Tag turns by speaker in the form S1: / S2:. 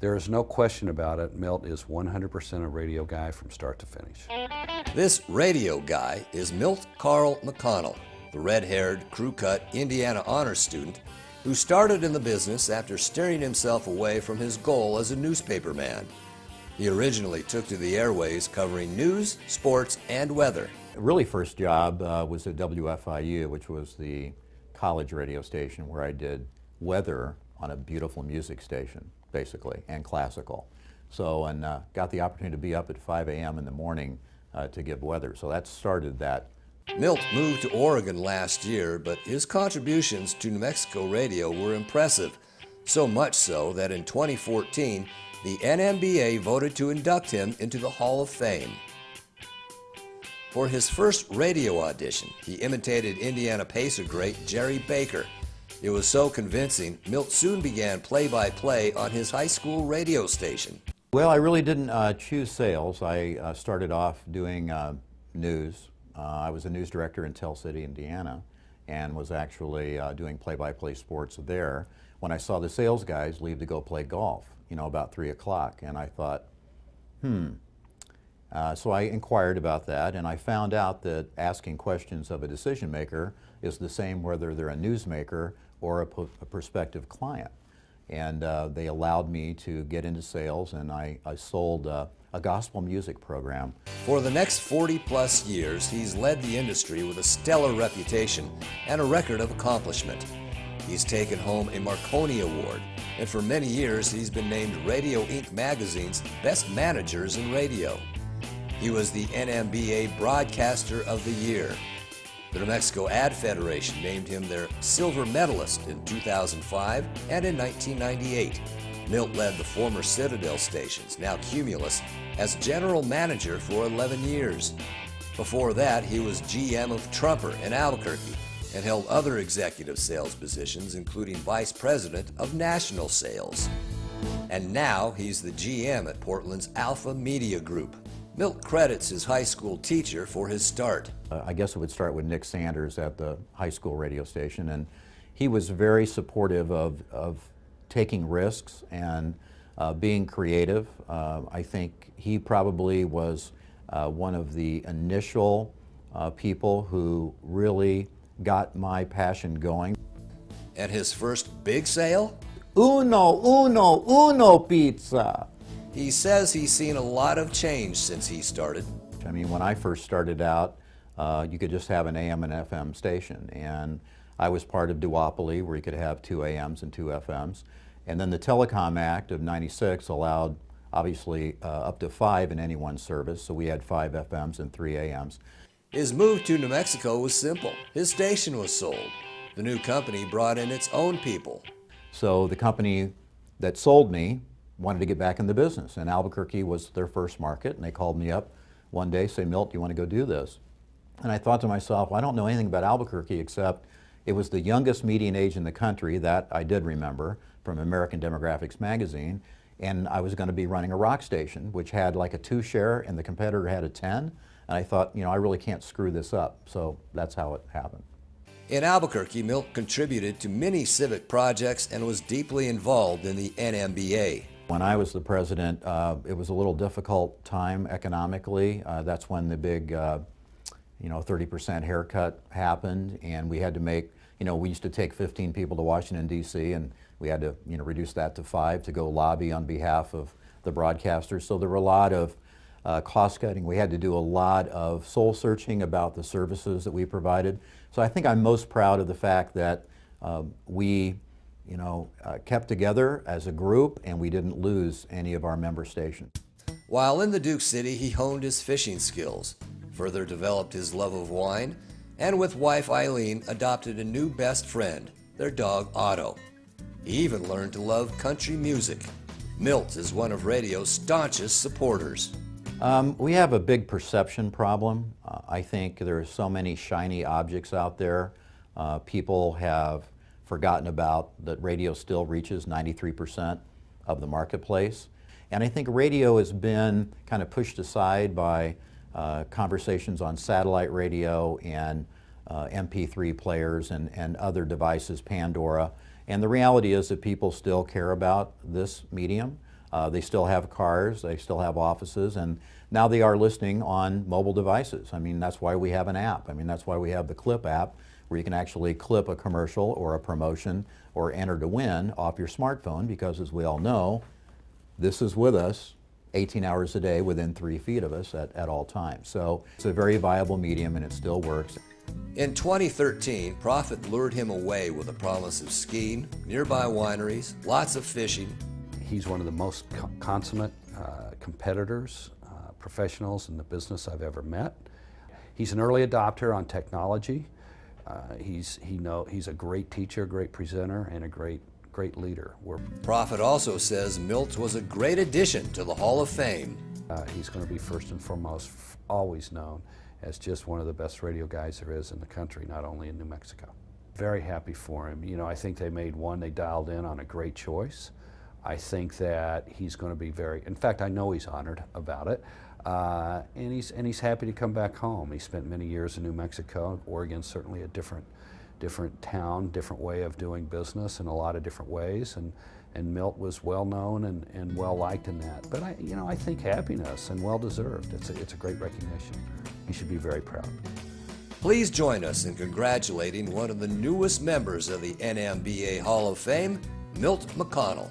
S1: There is no question about it. Milt is 100% a radio guy from start to finish.
S2: This radio guy is Milt Carl McConnell, the red-haired, crew-cut Indiana honors student who started in the business after steering himself away from his goal as a newspaperman. He originally took to the airways covering news, sports, and weather.
S3: Really first job was at WFIU, which was the college radio station where I did weather on a beautiful music station, basically, and classical. So, and got the opportunity to be up at 5 a.m. in the morning to give weather. So that started that.
S2: Milt moved to Oregon last year, but his contributions to New Mexico radio were impressive. So much so that in 2014, the NMBA voted to induct him into the Hall of Fame. For his first radio audition, he imitated Indiana Pacer great Jerry Baker. It was so convincing, Milt soon began play-by-play on his high school radio station.
S3: Well, I really didn't choose sales. I started off doing news. I was a news director in Tell City, Indiana, and was actually doing play-by-play sports there when I saw the sales guys leave to go play golf, you know, about 3 o'clock, and I thought, so I inquired about that, and I found out that asking questions of a decision maker is the same whether they're a newsmaker or a prospective client. And they allowed me to get into sales, and I sold a gospel music program.
S2: For the next 40-plus years, he's led the industry with a stellar reputation and a record of accomplishment. He's taken home a Marconi Award, and for many years he's been named Radio Ink magazine's Best Managers in Radio. He was the NMBA Broadcaster of the Year. The New Mexico Ad Federation named him their silver medalist in 2005 and in 1998. Milt led the former Citadel stations, now Cumulus, as general manager for 11 years. Before that, he was GM of Trumper in Albuquerque and held other executive sales positions, including vice president of national sales. And now he's the GM at Portland's Alpha Media Group. Milt credits his high school teacher for his start.
S3: I guess it would start with Nick Sanders at the high school radio station, and he was very supportive of taking risks and being creative. I think he probably was one of the initial people who really got my passion going.
S2: And his first big sale?
S3: Uno pizza.
S2: He says he's seen a lot of change since he started.
S3: I mean, when I first started out, you could just have an AM and FM station, and I was part of duopoly where you could have 2 AMs and 2 FMs. And then the Telecom Act of '96 allowed, obviously, up to 5 in any one service, so we had 5 FMs and 3 AMs.
S2: His move to New Mexico was simple. His station was sold. The new company brought in its own people.
S3: So the company that sold me wanted to get back in the business, and Albuquerque was their first market, and they called me up one day, say, Milt, do you want to go do this? And I thought to myself, well, I don't know anything about Albuquerque except it was the youngest median age in the country, that I did remember from American Demographics magazine, and I was going to be running a rock station which had like a 2 share and the competitor had a 10, and I thought, you know, I really can't screw this up, so that's how it happened.
S2: In Albuquerque, Milt contributed to many civic projects and was deeply involved in the NMBA.
S3: When I was the president, it was a little difficult time economically. That's when the big, 30% haircut happened, and we had to make, we used to take 15 people to Washington, D.C., and we had to, reduce that to 5 to go lobby on behalf of the broadcasters. So there were a lot of cost cutting. We had to do a lot of soul searching about the services that we provided. So I think I'm most proud of the fact that we kept together as a group, and we didn't lose any of our member stations.
S2: While in the Duke City, he honed his fishing skills, further developed his love of wine, and with wife Eileen adopted a new best friend, their dog Otto. He even learned to love country music. Milt is one of radio's staunchest supporters.
S3: We have a big perception problem. I think there are so many shiny objects out there. People have forgotten about that radio still reaches 93% of the marketplace. And I think radio has been kind of pushed aside by conversations on satellite radio and MP3 players and other devices, Pandora. And the reality is that people still care about this medium. They still have cars, they still have offices, and now they are listening on mobile devices. I mean, that's why we have an app. I mean, that's why we have the Clip app, where you can actually clip a commercial or a promotion or enter to win off your smartphone, because as we all know, this is with us 18 hours a day within 3 feet of us at all times. So it's a very viable medium, and it still works.
S2: In 2013, Prophet lured him away with a promise of skiing, nearby wineries, lots of fishing.
S1: He's one of the most consummate competitors, professionals in the business I've ever met. He's an early adopter on technology. He's a great teacher, great presenter, and a great leader.
S2: Prophet also says Milt was a great addition to the Hall of Fame.
S1: He's going to be first and foremost always known as just one of the best radio guys there is in the country, not only in New Mexico. Very happy for him. You know, I think they dialed in on a great choice. I think that he's going to be in fact, I know he's honored about it. And he's happy to come back home. He spent many years in New Mexico. Oregon's certainly a different town, different way of doing business in a lot of different ways, and Milt was well known and well liked in that. But I think happiness, and well deserved. It's a great recognition. He should be very proud.
S2: Please join us in congratulating one of the newest members of the NMBA Hall of Fame, Milt McConnell.